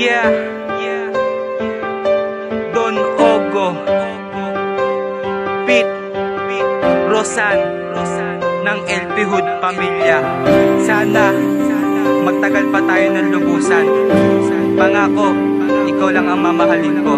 Yeah, Don Ogo, Pete, Rosan, ng LP Hood Pamilya. Sana magtagal pa tayo ng lubusan. Pangako, ikaw lang ang mamahalin ko.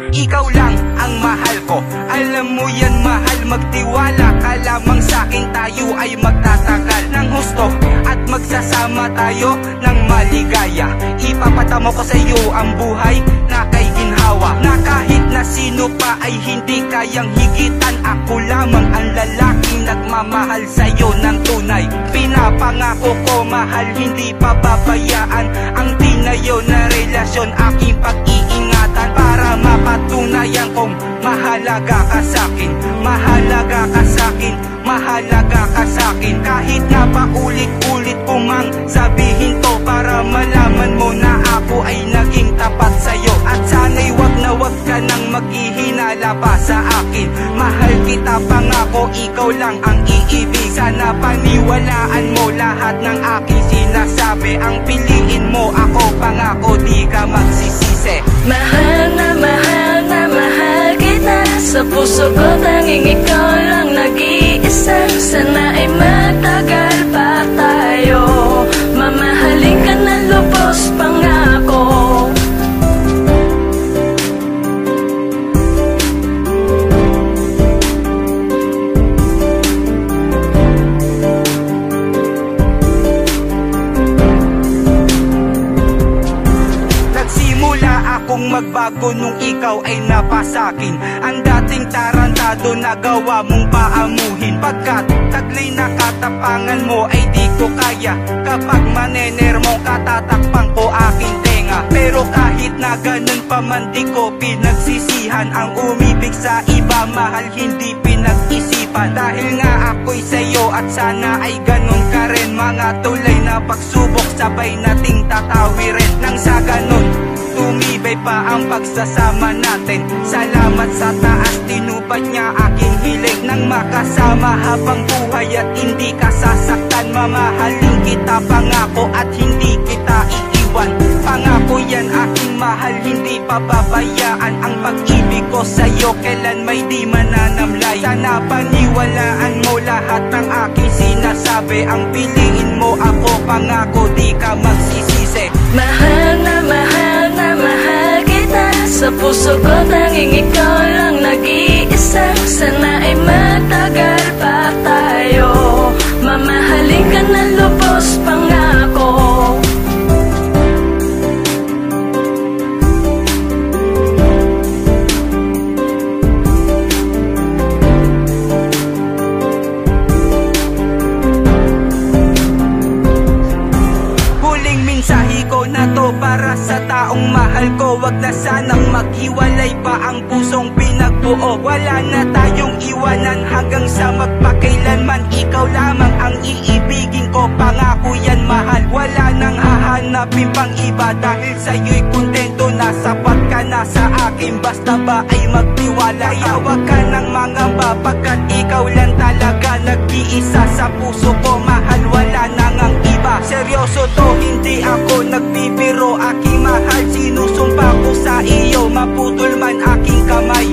Ikaw lang ang mahal ko. Alam mo yan mahal, magtiwala ka lamang sa'kin. Tayo ay magtatagal ng husto at magsasama tayo ng maligaya. Ipapatamo ko sa iyo ang buhay na kay ginhawa, na kahit na sino pa ay hindi kayang higitan. Ako lamang ang lalaking nagmamahal sa'yo ng tunay. Pinapangako ko mahal, hindi pababayaan ang tinayo na relasyon. Aking pag-iingatan para mapatunayan kong mahalaga ka sa'kin. Mahalaga ka sa'kin, mahalaga ka sa'kin. Kahit na paulit-ulit ko mang sabihin to, para malaman mo na ako ay naging tapat sa'yo. At sana'y wag na wag ka nang maghihinala pa sa akin. Mahal kita, pangako ikaw lang ang iibig. Sana paniwalaan mo lahat ng aking sinasabi. Ang piliin mo ako, pangako di ka magsisisi. Mahal na mahal na mahal kita. Sa puso ko tanging ikaw lang nag-iisa. Sana ay matagal pa tayo. Mamahalin ka na lubos, pangako. Kung magbago nung ikaw ay napasakin, ang dating tarantado nagawa mong paamuhin. Pagkat taglay na katapangan mo ay di ko kaya. Kapag manener mo katatakpang ko aking tenga. Pero kahit na ganun pa man di ko pinagsisihan ang umibig sa iba. Mahal hindi pinag-isipan, dahil nga ako'y sa'yo at sana ay ganun ka rin. Mga tulay na pagsubok sabay nating tatawirin. Nang sa ganun tumibay pa ang pagsasama natin. Salamat sa taas, tinupad niya aking hiling. Nang makasama habang buhay at hindi ka sasaktan. Mamahalin kita, pangako, at hindi kita iiwan. Pangako yan aking mahal, hindi pababayaan. Ang pag-ibig ko sa'yo kailan may di mananamlay. Sana paniwalaan mo lahat ng aking sinasabi. Ang piliin mo ako, pangako di ka magsisisi. Mahal na mahal na mahal kita. Sa puso ko tanging ikaw lang nag-iisa. Sana ay matagal pa tayo. Mamahalin ka na lubos, pangako. Huling mensahe ko na to para sa taong mahal ko. Wag na sanang maghiwalay pa ang pusong pinagbuo. Wala na tayong iwanan hanggang sa magpakailanman. Ikaw lamang ang iibigin ko, pangako yan mahal. Wala nang hahanapin pang iba, dahil sa'yo'y kontento na. Sapat ka na sa akin, basta ba ay magtiwala. Kaya wag ka nang mangamba, pagkat ikaw lang talaga nag-iisa sa puso ko. Mahal, wala nang ang iba. Seryoso to, hindi ako nagbibiro. Aking mahal, sinusumpa ko sa iyo. Maputol man aking kamay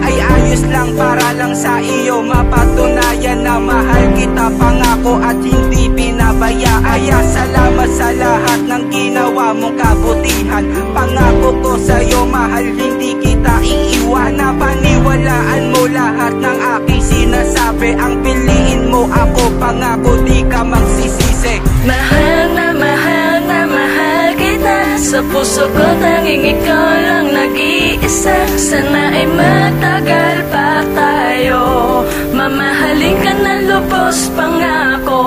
ay ayos lang para lang sa iyo. Mapatunayan na mahal kita, pangako, at hindi pinabaya. Kaya salamat sa lahat ng ginawa mong kabutihan. Pangako ko sa'yo mahal, hindi kita iiwan. Napaniwalaan mo lahat ng aking sinasabi. Ang piliin mo ako, pangako di ka magsisisi. Mahal na mahal na mahal kita. Sa puso ko tanging ikaw lang nag-iisa. Sana ay matagal pa tayo. Mamahalin ka na lubos, pangako.